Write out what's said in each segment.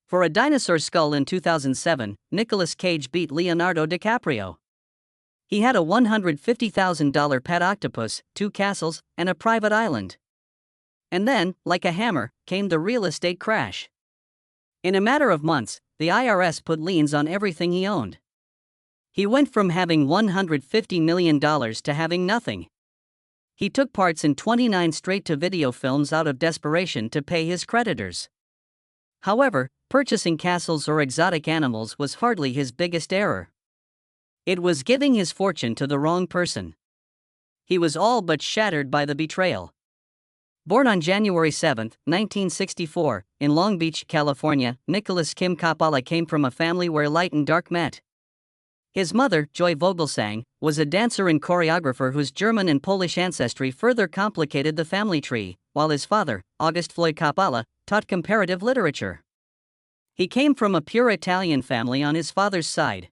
For a dinosaur skull in 2007, Nicolas Cage beat Leonardo DiCaprio. He had a $150,000 pet octopus, 2 castles, and a private island. And then, like a hammer, came the real estate crash. In a matter of months, the IRS put liens on everything he owned. He went from having $150 million to having nothing. He took parts in 29 straight-to-video films out of desperation to pay his creditors. However, purchasing castles or exotic animals was hardly his biggest error. It was giving his fortune to the wrong person. He was all but shattered by the betrayal. Born on January 7, 1964, in Long Beach, California, Nicolas Kim Coppola came from a family where light and dark met. His mother, Joy Vogelsang, was a dancer and choreographer whose German and Polish ancestry further complicated the family tree, while his father, August Floyd Coppola, taught comparative literature. He came from a pure Italian family on his father's side.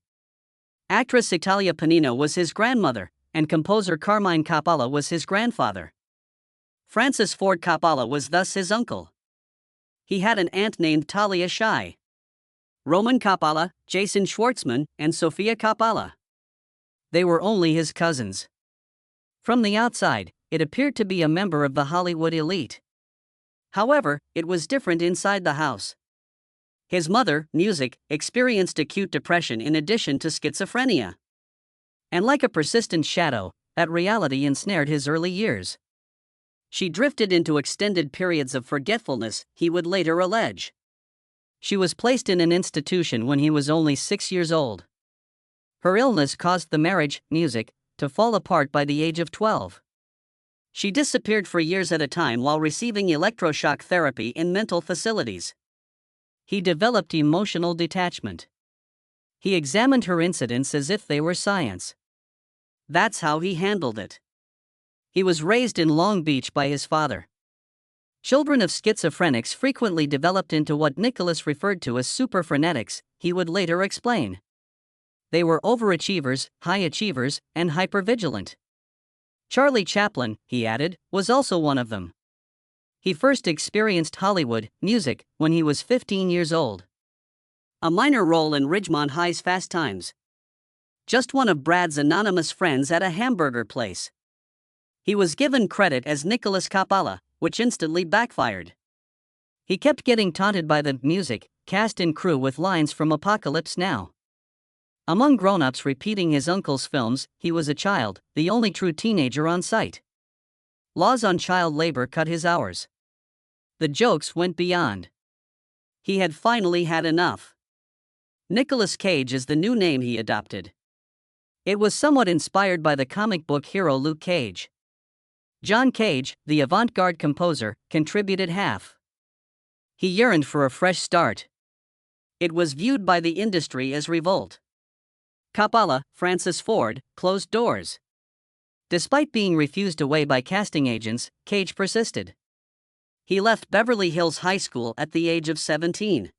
Actress Italia Panino was his grandmother, and composer Carmine Coppola was his grandfather. Francis Ford Coppola was thus his uncle. He had an aunt named Talia Shai. Roman Coppola, Jason Schwartzman, and Sofia Coppola. They were only his cousins. From the outside, it appeared to be a member of the Hollywood elite. However, it was different inside the house. His mother, Music, experienced acute depression in addition to schizophrenia. And like a persistent shadow, that reality ensnared his early years. She drifted into extended periods of forgetfulness, he would later allege. She was placed in an institution when he was only 6 years old. Her illness caused the marriage, Music, to fall apart by the age of 12. She disappeared for years at a time while receiving electroshock therapy in mental facilities. He developed emotional detachment. He examined her incidents as if they were science. That's how he handled it. He was raised in Long Beach by his father. Children of schizophrenics frequently developed into what Nicolas referred to as superphrenetics, he would later explain. They were overachievers, high achievers, and hypervigilant. Charlie Chaplin, he added, was also one of them. He first experienced Hollywood music when he was 15 years old. A minor role in Ridgemont High's Fast Times. Just one of Brad's anonymous friends at a hamburger place. He was given credit as Nicolas Coppola, which instantly backfired. He kept getting taunted by the music cast and crew with lines from Apocalypse Now. Among grown-ups repeating his uncle's films, he was a child, the only true teenager on site. Laws on child labor cut his hours. The jokes went beyond. He had finally had enough. Nicolas Cage is the new name he adopted. It was somewhat inspired by the comic book hero Luke Cage. John Cage, the avant-garde composer, contributed half. He yearned for a fresh start. It was viewed by the industry as revolt. Coppola, Francis Ford, closed doors. Despite being refused away by casting agents, Cage persisted. He left Beverly Hills High School at the age of 17.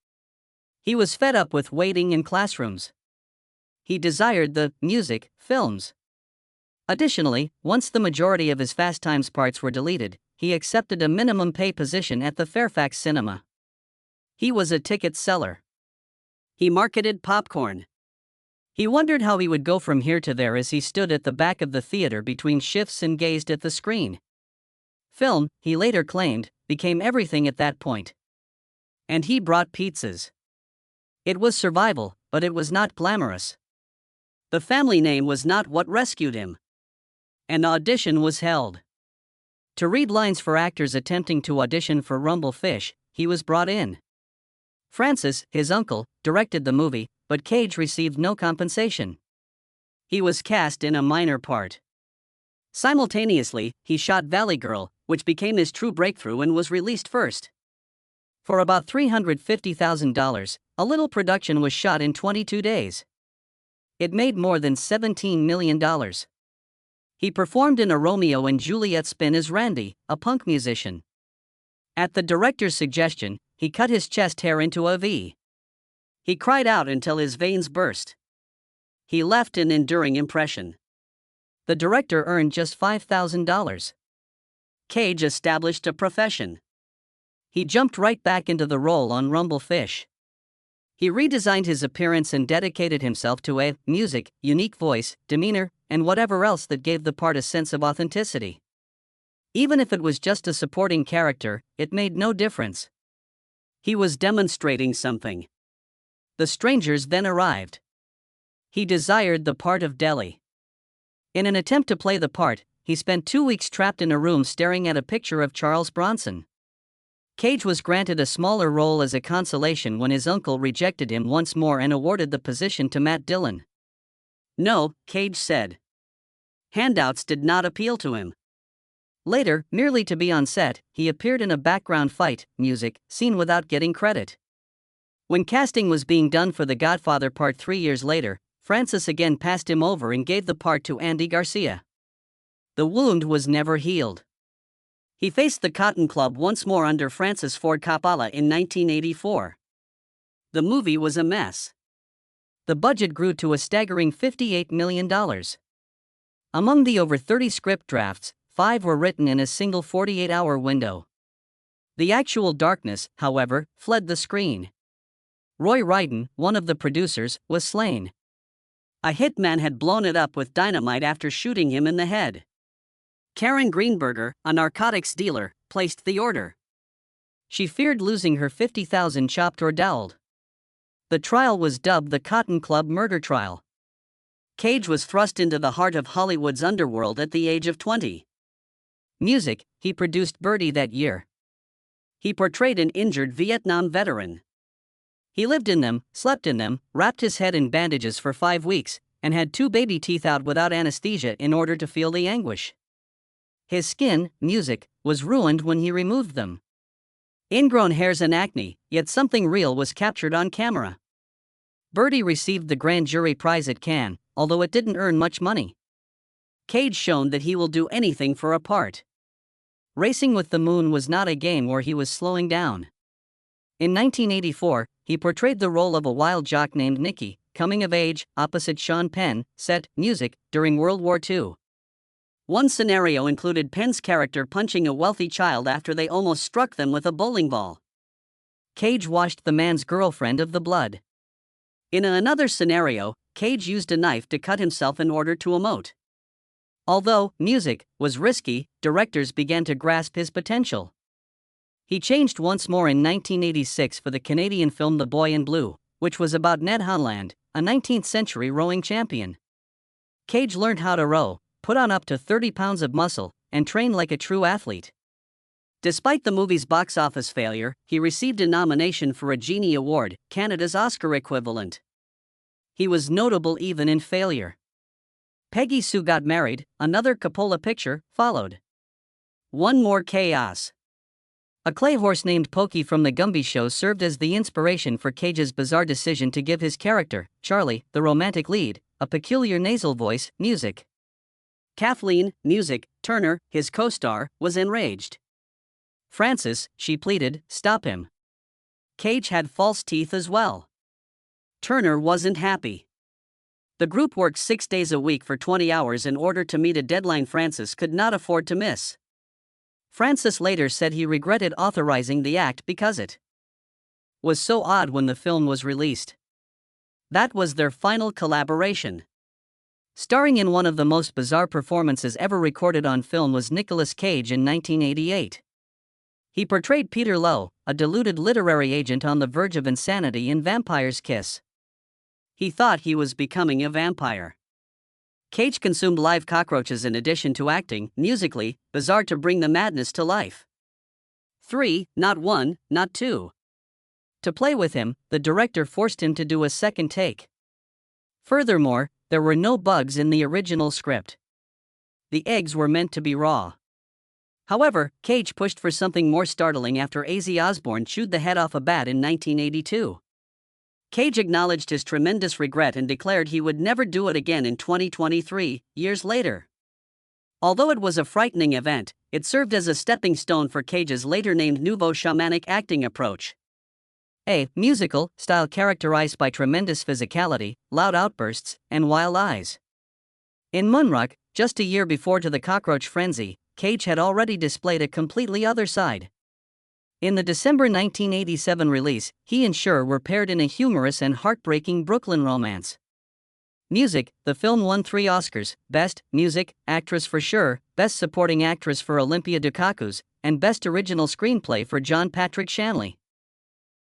He was fed up with waiting in classrooms. He desired the music films. Additionally, once the majority of his Fast Times parts were deleted, he accepted a minimum pay position at the Fairfax Cinema. He was a ticket seller. He marketed popcorn. He wondered how he would go from here to there as he stood at the back of the theater between shifts and gazed at the screen. Film, he later claimed, became everything at that point. And he brought pizzas. It was survival, but it was not glamorous. The family name was not what rescued him. An audition was held. To read lines for actors attempting to audition for Rumble Fish, he was brought in. Francis, his uncle, directed the movie, but Cage received no compensation. He was cast in a minor part. Simultaneously, he shot Valley Girl, which became his true breakthrough and was released first. For about $350,000, a little production was shot in 22 days. It made more than $17 million. He performed in a Romeo and Juliet spin as Randy, a punk musician. At the director's suggestion, he cut his chest hair into a V. He cried out until his veins burst. He left an enduring impression. The director earned just $5,000. Cage established a profession. He jumped right back into the role on Rumble Fish. He redesigned his appearance and dedicated himself to music, unique voice, demeanor, and whatever else that gave the part a sense of authenticity. Even if it was just a supporting character, it made no difference. He was demonstrating something. The strangers then arrived. He desired the part of Delhi. In an attempt to play the part, he spent 2 weeks trapped in a room staring at a picture of Charles Bronson. Cage was granted a smaller role as a consolation when his uncle rejected him once more and awarded the position to Matt Dillon. No, Cage said. Handouts did not appeal to him. Later, merely to be on set, he appeared in a background fight music scene without getting credit. When casting was being done for The Godfather Part 3 years later, Francis again passed him over and gave the part to Andy Garcia. The wound was never healed. He faced the Cotton Club once more under Francis Ford Coppola in 1984. The movie was a mess. The budget grew to a staggering $58 million. Among the over 30 script drafts, 5 were written in a single 48-hour window. The actual darkness, however, fled the screen. Roy Ryden, one of the producers, was slain. A hitman had blown it up with dynamite after shooting him in the head. Karen Greenberger, a narcotics dealer, placed the order. She feared losing her $50,000 chopped or dowled. The trial was dubbed the Cotton Club murder trial. Cage was thrust into the heart of Hollywood's underworld at the age of 20. Music, he produced Birdie that year. He portrayed an injured Vietnam veteran. He lived in them, slept in them, wrapped his head in bandages for 5 weeks, and had 2 baby teeth out without anesthesia in order to feel the anguish. His skin, music, was ruined when he removed them. Ingrown hairs and acne, yet something real was captured on camera. Birdie received the grand jury prize at Cannes, although it didn't earn much money. Cage shown that he will do anything for a part. Racing with the Moon was not a game where he was slowing down. In 1984, he portrayed the role of a wild jock named Nicky, coming of age, opposite Sean Penn, set, music, during World War II. One scenario included Penn's character punching a wealthy child after they almost struck them with a bowling ball. Cage washed the man's girlfriend of the blood. In another scenario, Cage used a knife to cut himself in order to emote. Although music was risky, directors began to grasp his potential. He changed once more in 1986 for the Canadian film The Boy in Blue, which was about Ned Hunland, a 19th-century rowing champion. Cage learned how to row, put on up to 30 pounds of muscle, and trained like a true athlete. Despite the movie's box office failure, he received a nomination for a Genie Award, Canada's Oscar equivalent. He was notable even in failure. Peggy Sue Got Married, another Coppola picture, followed. One More Chaos. A clay horse named Pokey from the Gumby Show served as the inspiration for Cage's bizarre decision to give his character, Charlie, the romantic lead, a peculiar nasal voice, music. Kathleen, music, Turner, his co-star, was enraged. Frances, she pleaded, stop him. Cage had false teeth as well. Turner wasn't happy. The group worked 6 days a week for 20 hours in order to meet a deadline Francis could not afford to miss. Francis later said he regretted authorizing the act because it was so odd when the film was released. That was their final collaboration. Starring in one of the most bizarre performances ever recorded on film was Nicolas Cage in 1988. He portrayed Peter Lowe, a deluded literary agent on the verge of insanity in Vampire's Kiss. He thought he was becoming a vampire. Cage consumed live cockroaches in addition to acting, musically, bizarre to bring the madness to life. 3, not 1, not 2. To play with him, the director forced him to do a second take. Furthermore, there were no bugs in the original script. The eggs were meant to be raw. However, Cage pushed for something more startling after Ozzy Osbourne chewed the head off a bat in 1982. Cage acknowledged his tremendous regret and declared he would never do it again in 2023, years later. Although it was a frightening event, it served as a stepping stone for Cage's later named nouveau shamanic acting approach. A musical style characterized by tremendous physicality, loud outbursts, and wild eyes. In Moonrock, just a year before To the Cockroach Frenzy, Cage had already displayed a completely other side. In the December 1987 release, he and Cher were paired in a humorous and heartbreaking Brooklyn romance. Music: the film won 3 Oscars, Best Music, Actress for Cher, Best Supporting Actress for Olympia Dukakis, and Best Original Screenplay for John Patrick Shanley.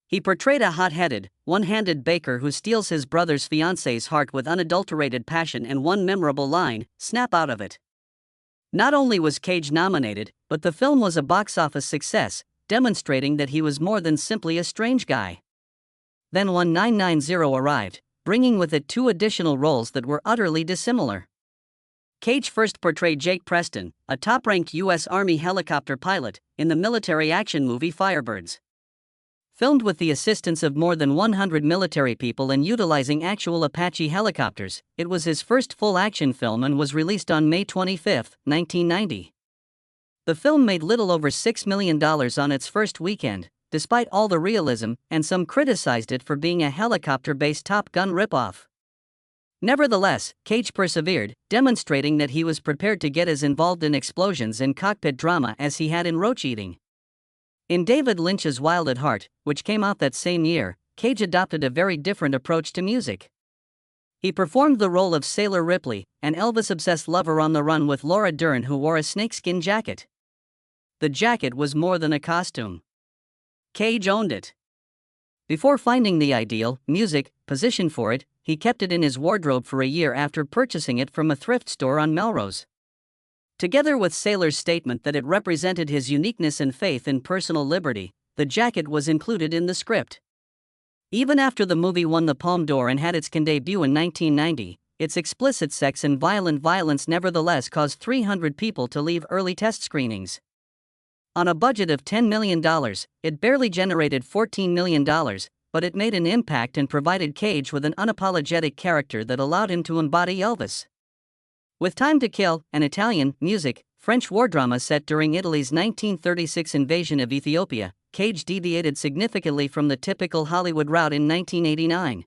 He portrayed a hot-headed, one-handed baker who steals his brother's fiancée's heart with unadulterated passion and one memorable line, "Snap out of it." Not only was Cage nominated, but the film was a box office success, demonstrating that he was more than simply a strange guy. Then 1990 arrived, bringing with it 2 additional roles that were utterly dissimilar. Cage first portrayed Jake Preston, a top-ranked U.S. Army helicopter pilot, in the military action movie Firebirds. Filmed with the assistance of more than 100 military people and utilizing actual Apache helicopters, it was his first full-action film and was released on May 25, 1990. The film made little over $6 million on its first weekend, despite all the realism, and some criticized it for being a helicopter-based Top Gun ripoff. Nevertheless, Cage persevered, demonstrating that he was prepared to get as involved in explosions and cockpit drama as he had in roach eating. In David Lynch's Wild at Heart, which came out that same year, Cage adopted a very different approach to music. He performed the role of Sailor Ripley, an Elvis-obsessed lover on the run with Laura Dern who wore a snakeskin jacket. The jacket was more than a costume. Cage owned it. Before finding the ideal music position for it, he kept it in his wardrobe for a year after purchasing it from a thrift store on Melrose. Together with Sailor's statement that it represented his uniqueness and faith in personal liberty, the jacket was included in the script. Even after the movie won the Palme d'Or and had its debut in 1990, its explicit sex and violence nevertheless caused 300 people to leave early test screenings. On a budget of $10 million, it barely generated $14 million, but it made an impact and provided Cage with an unapologetic character that allowed him to embody Elvis. With Time to Kill, an Italian music French war drama set during Italy's 1936 invasion of Ethiopia, Cage deviated significantly from the typical Hollywood route in 1989.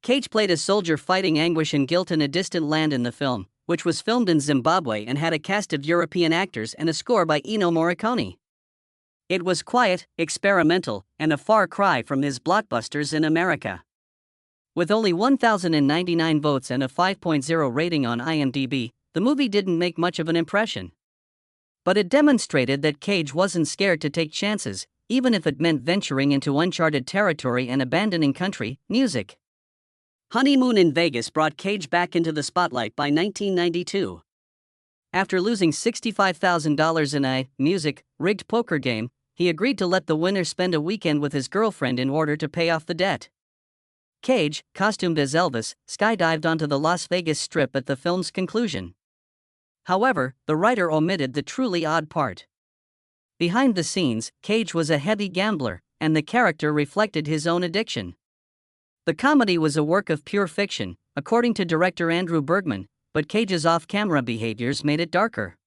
Cage played a soldier fighting anguish and guilt in a distant land in the film, which was filmed in Zimbabwe and had a cast of European actors and a score by Ennio Morricone. It was quiet, experimental, and a far cry from his blockbusters in America. With only 1,099 votes and a 5.0 rating on IMDb, the movie didn't make much of an impression. But it demonstrated that Cage wasn't scared to take chances, even if it meant venturing into uncharted territory and abandoning country music. Honeymoon in Vegas brought Cage back into the spotlight by 1992. After losing $65,000 in a music-rigged poker game, he agreed to let the winner spend a weekend with his girlfriend in order to pay off the debt. Cage, costumed as Elvis, skydived onto the Las Vegas Strip at the film's conclusion. However, the writer omitted the truly odd part. Behind the scenes, Cage was a heavy gambler, and the character reflected his own addiction. The comedy was a work of pure fiction, according to director Andrew Bergman, but Cage's off-camera behaviors made it darker.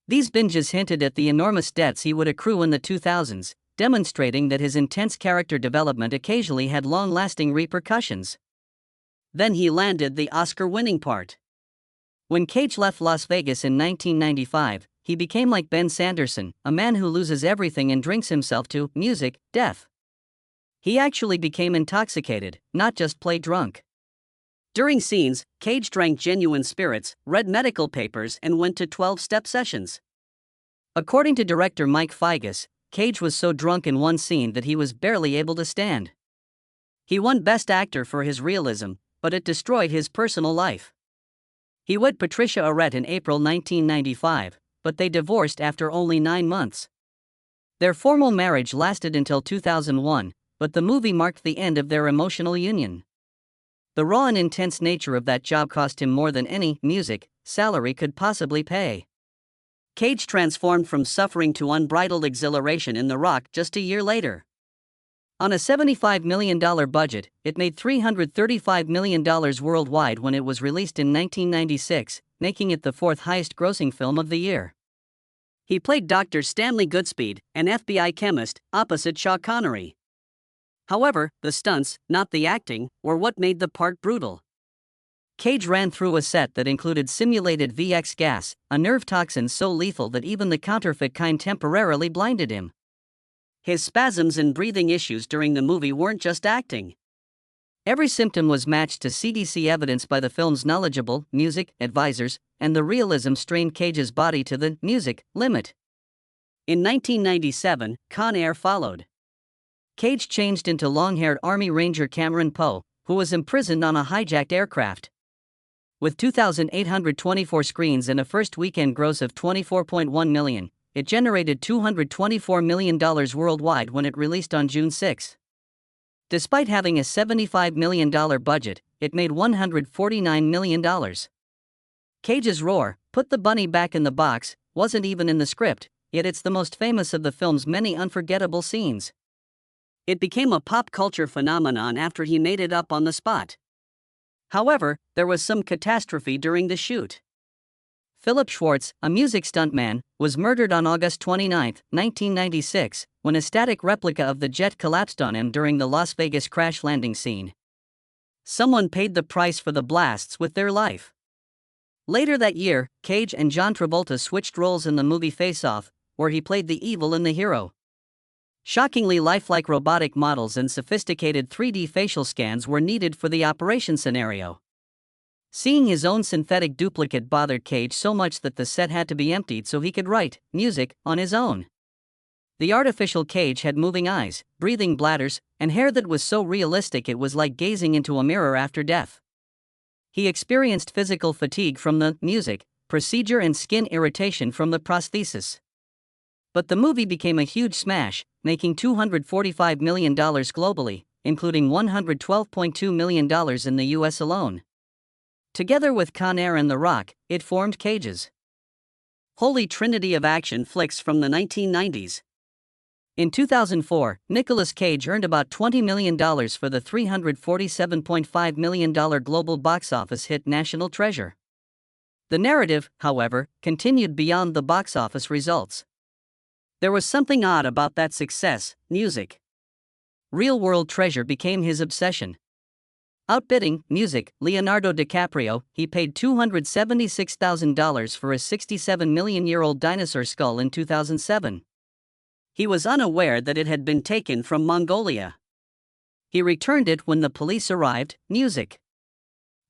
These binges hinted at the enormous debts he would accrue in the 2000s, demonstrating that his intense character development occasionally had long-lasting repercussions. Then he landed the Oscar-winning part. When Cage left Las Vegas in 1995, he became like Ben Sanderson, a man who loses everything and drinks himself to death. He actually became intoxicated, not just play drunk. During scenes, Cage drank genuine spirits, read medical papers, and went to 12-step sessions. According to director Mike Figgis, Cage was so drunk in one scene that he was barely able to stand. He won Best Actor for his realism, but it destroyed his personal life. He wed Patricia Arquette in April 1995, but they divorced after only 9 months. Their formal marriage lasted until 2001, but the movie marked the end of their emotional union. The raw and intense nature of that job cost him more than any salary could possibly pay. Cage transformed from suffering to unbridled exhilaration in The Rock just a year later. On a $75 million budget, it made $335 million worldwide when it was released in 1996, making it the 4th highest-grossing film of the year. He played Dr. Stanley Goodspeed, an FBI chemist, opposite Sean Connery. However, the stunts, not the acting, were what made the part brutal. Cage ran through a set that included simulated VX gas, a nerve toxin so lethal that even the counterfeit kind temporarily blinded him. His spasms and breathing issues during the movie weren't just acting. Every symptom was matched to CDC evidence by the film's knowledgeable music advisors, and the realism strained Cage's body to the music limit. In 1997, Con Air followed. Cage changed into long-haired Army Ranger Cameron Poe, who was imprisoned on a hijacked aircraft. With 2,824 screens and a first weekend gross of $24.1 million, it generated $224 million worldwide when it released on June 6. Despite having a $75 million budget, it made $149 million. Cage's roar, "Put the bunny back in the box," wasn't even in the script, yet it's the most famous of the film's many unforgettable scenes. It became a pop culture phenomenon after he made it up on the spot. However, there was some catastrophe during the shoot. Philip Schwartz, a music stuntman, was murdered on August 29, 1996, when a static replica of the jet collapsed on him during the Las Vegas crash landing scene. Someone paid the price for the blasts with their life. Later that year, Cage and John Travolta switched roles in the movie Face Off, where he played the evil and the hero. Shockingly lifelike robotic models and sophisticated 3D facial scans were needed for the operation scenario. Seeing his own synthetic duplicate bothered Cage so much that the set had to be emptied so he could write music on his own. The artificial Cage had moving eyes, breathing bladders, and hair that was so realistic it was like gazing into a mirror after death. He experienced physical fatigue from the music procedure and skin irritation from the prosthesis. But the movie became a huge smash, making $245 million globally, including $112.2 million in the US alone. Together with Con Air and The Rock, it formed Cage's holy trinity of action flicks from the 1990s. In 2004, Nicolas Cage earned about $20 million for the $347.5 million global box office hit National Treasure. The narrative, however, continued beyond the box office results. There was something odd about that success: music. Real-world treasure became his obsession. Outbidding music, Leonardo DiCaprio, he paid $276,000 for a 67-million-year-old dinosaur skull in 2007. He was unaware that it had been taken from Mongolia. He returned it when the police arrived. Music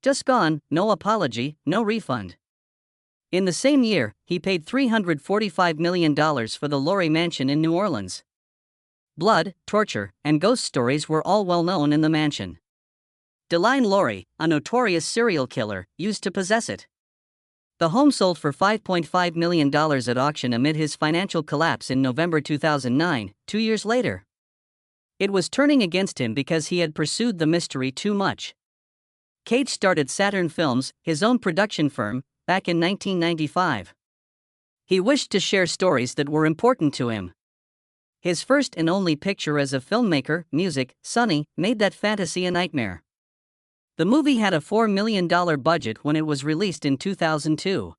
just gone, no apology, no refund. In the same year, he paid $345 million for the Lorry Mansion in New Orleans. Blood, torture, and ghost stories were all well known in the mansion. Deline Lorry, a notorious serial killer, used to possess it. The home sold for $5.5 million at auction amid his financial collapse in November 2009, 2 years later. It was turning against him because he had pursued the mystery too much. Cage started Saturn Films, his own production firm, back in 1995. He wished to share stories that were important to him. His first and only picture as a filmmaker, Music, Sonny, made that fantasy a nightmare. The movie had a $4 million budget when it was released in 2002.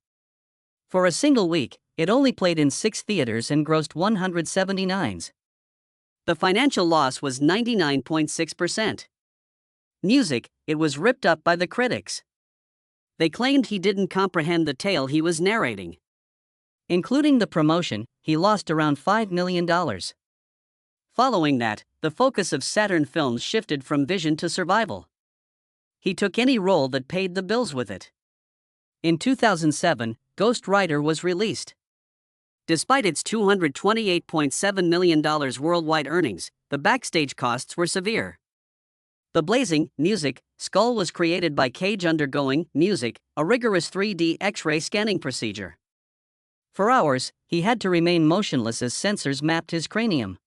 For a single week, it only played in 6 theaters and grossed $179,000. The financial loss was 99.6%. Music, it was ripped up by the critics. They claimed he didn't comprehend the tale he was narrating. Including the promotion, he lost around $5 million. Following that, the focus of Saturn Films shifted from vision to survival. He took any role that paid the bills with it. In 2007, Ghost Rider was released. Despite its $228.7 million worldwide earnings, the backstage costs were severe. The blazing, music, skull was created by Cage undergoing, music, a rigorous 3D X-ray scanning procedure. For hours, he had to remain motionless as sensors mapped his cranium.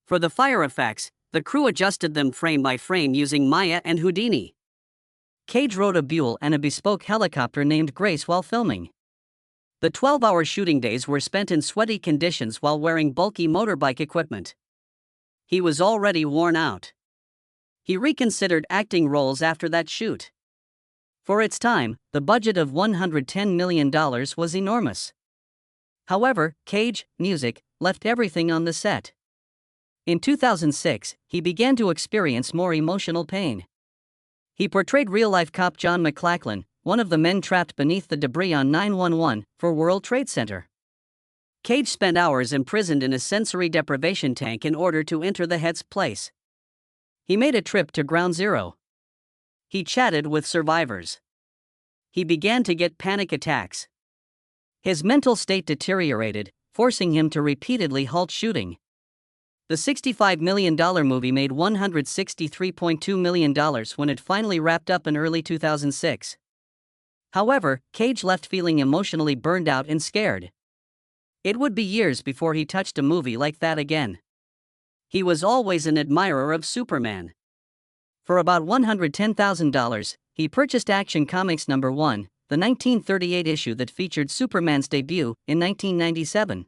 For the fire effects, the crew adjusted them frame by frame using Maya and Houdini. Cage rode a Buell and a bespoke helicopter named Grace while filming. The 12-hour shooting days were spent in sweaty conditions while wearing bulky motorbike equipment. He was already worn out. He reconsidered acting roles after that shoot. For its time, the budget of $110 million was enormous. However, Cage, Music, left everything on the set. In 2006, he began to experience more emotional pain. He portrayed real-life cop John McLachlan, one of the men trapped beneath the debris on 911, for World Trade Center. Cage spent hours imprisoned in a sensory deprivation tank in order to enter the head's place. He made a trip to Ground Zero. He chatted with survivors. He began to get panic attacks. His mental state deteriorated, forcing him to repeatedly halt shooting. The $65 million movie made $163.2 million when it finally wrapped up in early 2006. However, Cage left feeling emotionally burned out and scared. It would be years before he touched a movie like that again. He was always an admirer of Superman. For about $110,000, he purchased Action Comics #1, the 1938 issue that featured Superman's debut, in 1997.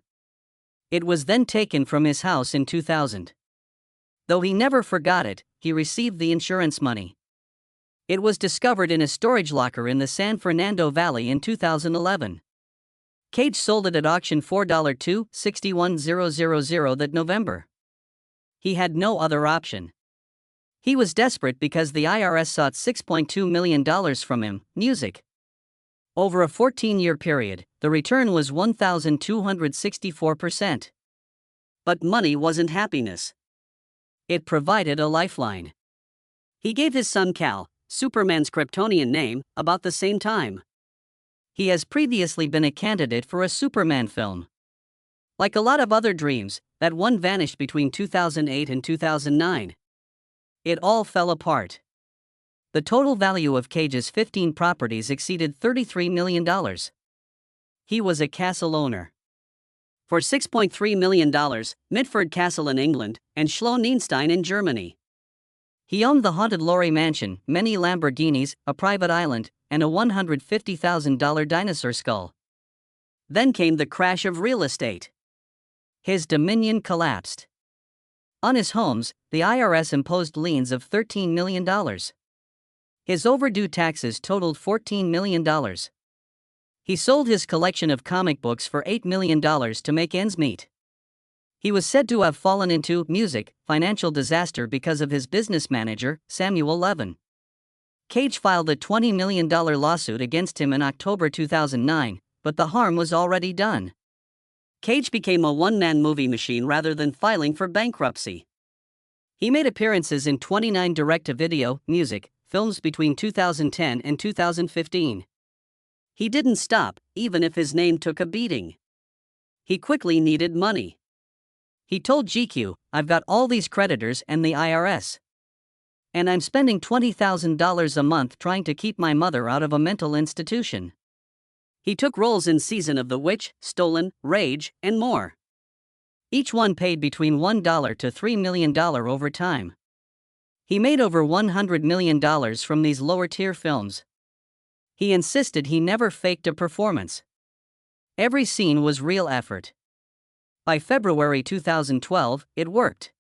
It was then taken from his house in 2000. Though he never forgot it, he received the insurance money. It was discovered in a storage locker in the San Fernando Valley in 2011. Cage sold it at auction for $261,000 that November. He had no other option. He was desperate because the IRS sought $6.2 million from him, music. Over a 14-year period, the return was 1,264%. But money wasn't happiness. It provided a lifeline. He gave his son Cal, Superman's Kryptonian name, about the same time. He has previously been a candidate for a Superman film. Like a lot of other dreams, that one vanished between 2008 and 2009. It all fell apart. The total value of Cage's 15 properties exceeded $33 million. He was a castle owner. For $6.3 million, Mitford Castle in England, and Schloss-Nienstein in Germany. He owned the haunted Lorry Mansion, many Lamborghinis, a private island, and a $150,000 dinosaur skull. Then came the crash of real estate. His dominion collapsed. On his homes, the IRS imposed liens of $13 million. His overdue taxes totaled $14 million. He sold his collection of comic books for $8 million to make ends meet. He was said to have fallen into financial disaster because of his business manager, Samuel Levin. Cage filed a $20 million lawsuit against him in October 2009, but the harm was already done. Cage became a one-man movie machine rather than filing for bankruptcy. He made appearances in 29 direct-to-video, films between 2010 and 2015. He didn't stop, even if his name took a beating. He quickly needed money. He told GQ, "I've got all these creditors and the IRS. And I'm spending $20,000 a month trying to keep my mother out of a mental institution." He took roles in Season of the Witch, Stolen, Rage, and more. Each one paid between $1 to $3 million over time. He made over $100 million from these lower-tier films. He insisted he never faked a performance. Every scene was real effort. By February 2012, it worked.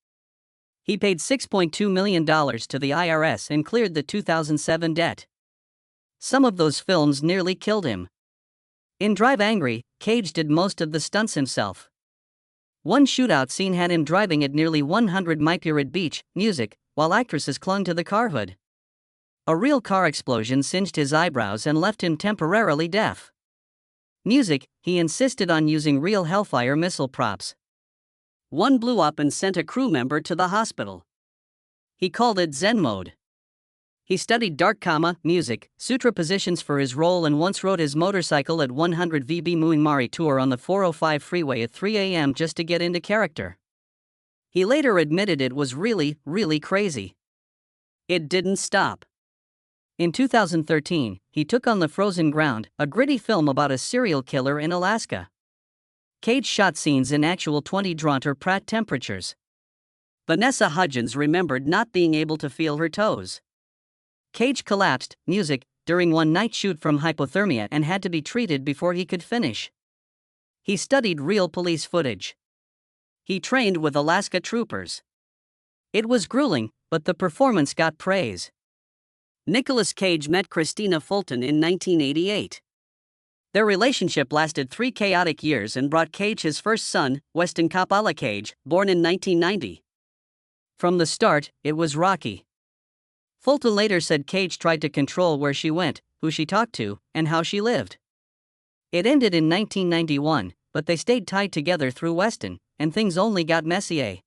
He paid $6.2 million to the IRS and cleared the 2007 debt. Some of those films nearly killed him. In Drive Angry, Cage did most of the stunts himself. One shootout scene had him driving at nearly 100 mph at beach, while actresses clung to the car hood. A real car explosion singed his eyebrows and left him temporarily deaf. He insisted on using real Hellfire missile props. One blew up and sent a crew member to the hospital. He called it Zen mode. He studied dark sutra positions for his role and once rode his motorcycle at 100 VB Muingmari Tour on the 405 freeway at 3 a.m. just to get into character. He later admitted it was really, really crazy. It didn't stop. In 2013, he took on The Frozen Ground, a gritty film about a serial killer in Alaska. Cage shot scenes in actual 20 Pratt temperatures. Vanessa Hudgens remembered not being able to feel her toes. Cage collapsed, during one night shoot from hypothermia and had to be treated before he could finish. He studied real police footage. He trained with Alaska troopers. It was grueling, but the performance got praise. Nicolas Cage met Christina Fulton in 1988. Their relationship lasted 3 chaotic years and brought Cage his first son, Weston Kapala Cage, born in 1990. From the start, it was rocky. Fulton later said Cage tried to control where she went, who she talked to, and how she lived. It ended in 1991, but they stayed tied together through Weston, and things only got messier.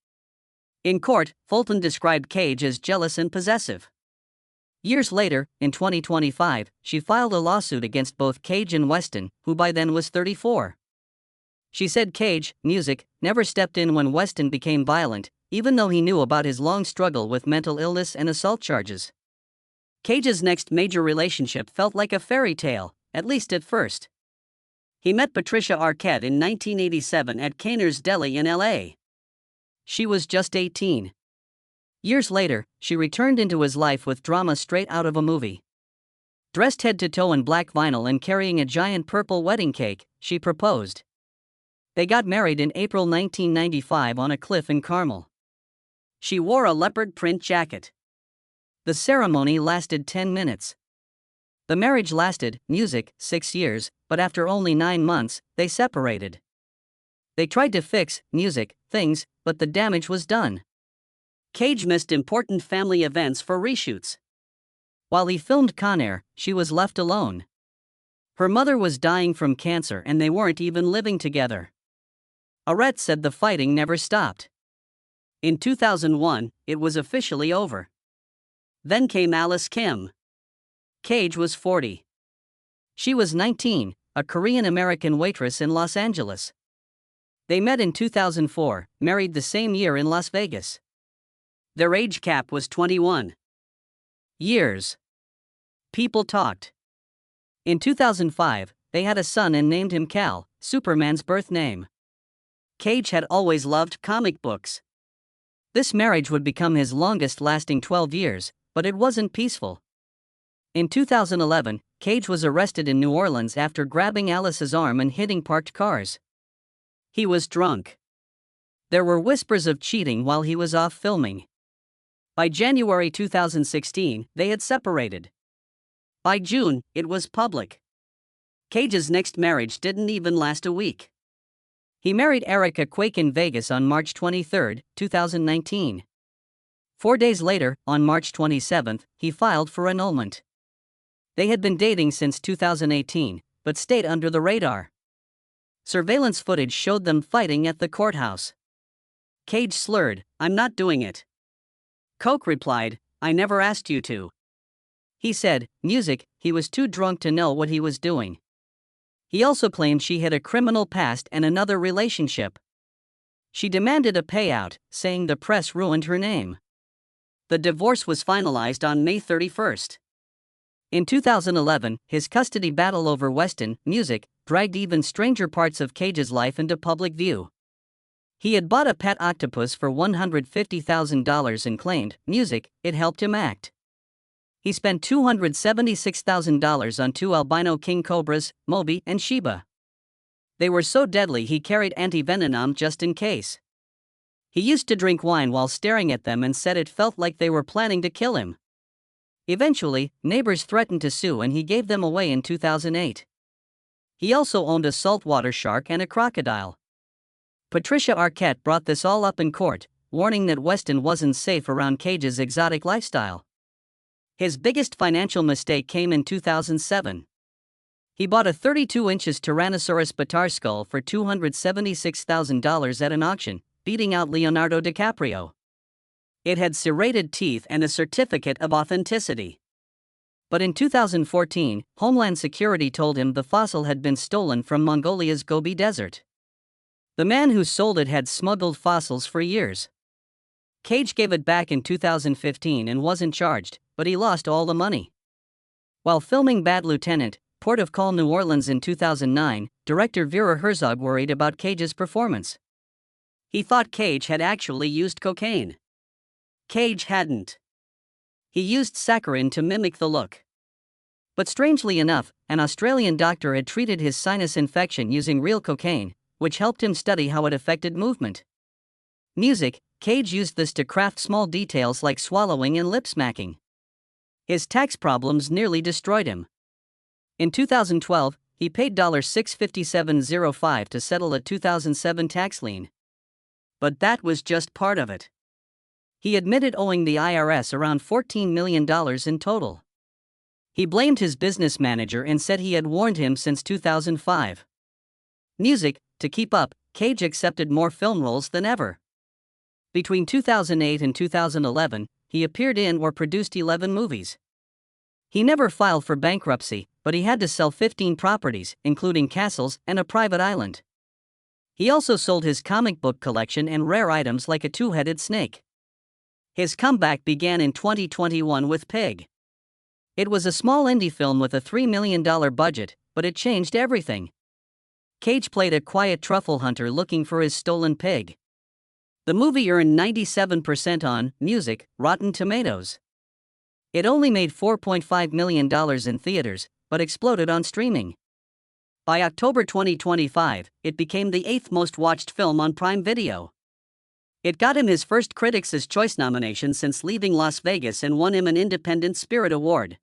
In court, Fulton described Cage as jealous and possessive. Years later, in 2025, she filed a lawsuit against both Cage and Weston, who by then was 34. She said Cage, music, never stepped in when Weston became violent, even though he knew about his long struggle with mental illness and assault charges. Cage's next major relationship felt like a fairy tale, at least at first. He met Patricia Arquette in 1987 at Kainer's Deli in LA. She was just 18. Years later, she returned into his life with drama straight out of a movie. Dressed head to toe in black vinyl and carrying a giant purple wedding cake, she proposed. They got married in April 1995 on a cliff in Carmel. She wore a leopard print jacket. The ceremony lasted 10 minutes. The marriage lasted, music, 6 years, but after only 9 months, they separated. They tried to fix, music, things, but the damage was done. Cage missed important family events for reshoots. While he filmed Con Air, she was left alone. Her mother was dying from cancer and they weren't even living together. Arquette said the fighting never stopped. In 2001, it was officially over. Then came Alice Kim. Cage was 40. She was 19, a Korean-American waitress in Los Angeles. They met in 2004, married the same year in Las Vegas. Their age cap was 21 years. People talked. In 2005, they had a son and named him Cal, Superman's birth name. Cage had always loved comic books. This marriage would become his longest lasting 12 years, but it wasn't peaceful. In 2011, Cage was arrested in New Orleans after grabbing Alice's arm and hitting parked cars. He was drunk. There were whispers of cheating while he was off filming. By January 2016, they had separated. By June, it was public. Cage's next marriage didn't even last a week. He married Erica Quake in Vegas on March 23, 2019. 4 days later, on March 27, he filed for annulment. They had been dating since 2018, but stayed under the radar. Surveillance footage showed them fighting at the courthouse. Cage slurred, "I'm not doing it." Coke replied, "I never asked you to." He said, music, he was too drunk to know what he was doing. He also claimed she had a criminal past and another relationship. She demanded a payout, saying the press ruined her name. The divorce was finalized on May 31. In 2011, his custody battle over Weston, music, dragged even stranger parts of Cage's life into public view. He had bought a pet octopus for $150,000 and claimed, music, it helped him act. He spent $276,000 on 2 albino king cobras, Moby and Sheba. They were so deadly he carried antivenom just in case. He used to drink wine while staring at them and said it felt like they were planning to kill him. Eventually, neighbors threatened to sue and he gave them away in 2008. He also owned a saltwater shark and a crocodile. Patricia Arquette brought this all up in court, warning that Weston wasn't safe around Cage's exotic lifestyle. His biggest financial mistake came in 2007. He bought a 32-inch Tyrannosaurus Batar skull for $276,000 at an auction, beating out Leonardo DiCaprio. It had serrated teeth and a certificate of authenticity. But in 2014, Homeland Security told him the fossil had been stolen from Mongolia's Gobi Desert. The man who sold it had smuggled fossils for years. Cage gave it back in 2015 and wasn't charged, but he lost all the money. While filming Bad Lieutenant, Port of Call, New Orleans in 2009, director Vera Herzog worried about Cage's performance. He thought Cage had actually used cocaine. Cage hadn't. He used saccharin to mimic the look. But strangely enough, an Australian doctor had treated his sinus infection using real cocaine, which helped him study how it affected movement. Music, Cage used this to craft small details like swallowing and lip smacking. His tax problems nearly destroyed him. In 2012, he paid $657.05 to settle a 2007 tax lien. But that was just part of it. He admitted owing the IRS around $14 million in total. He blamed his business manager and said he had warned him since 2005. Music, To keep up, Cage accepted more film roles than ever. Between 2008 and 2011, he appeared in or produced 11 movies. He never filed for bankruptcy, but he had to sell 15 properties, including castles and a private island. He also sold his comic book collection and rare items like a two-headed snake. His comeback began in 2021 with Pig. It was a small indie film with a $3 million budget, but it changed everything. Cage played a quiet truffle hunter looking for his stolen pig. The movie earned 97% on Music, Rotten Tomatoes. It only made $4.5 million in theaters, but exploded on streaming. By October 2025, it became the 8th most watched film on Prime Video. It got him his first Critics' Choice nomination since leaving Las Vegas and won him an Independent Spirit Award.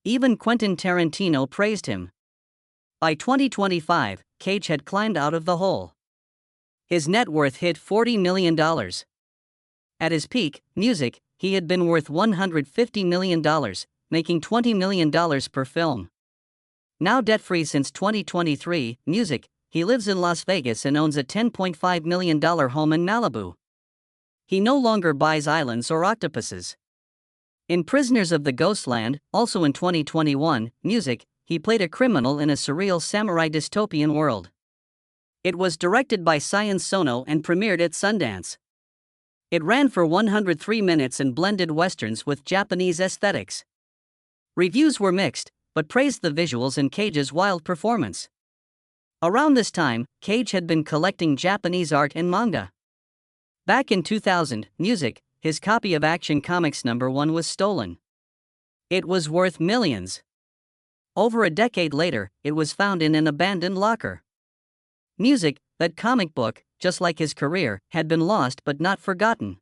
Even Quentin Tarantino praised him. By 2025, Cage had climbed out of the hole. His net worth hit $40 million. At his peak, Music, he had been worth $150 million, making $20 million per film. Now debt-free since 2023, Music, he lives in Las Vegas and owns a $10.5 million home in Malibu. He no longer buys islands or octopuses. In Prisoners of the Ghostland, also in 2021, Music, he played a criminal in a surreal samurai dystopian world. It was directed by Sion Sono and premiered at Sundance. It ran for 103 minutes and blended westerns with Japanese aesthetics. Reviews were mixed, but praised the visuals and Cage's wild performance. Around this time, Cage had been collecting Japanese art and manga. Back in 2000, Music, his copy of Action Comics #1 was stolen. It was worth millions. Over a decade later, it was found in an abandoned locker. Music, that comic book, just like his career, had been lost but not forgotten.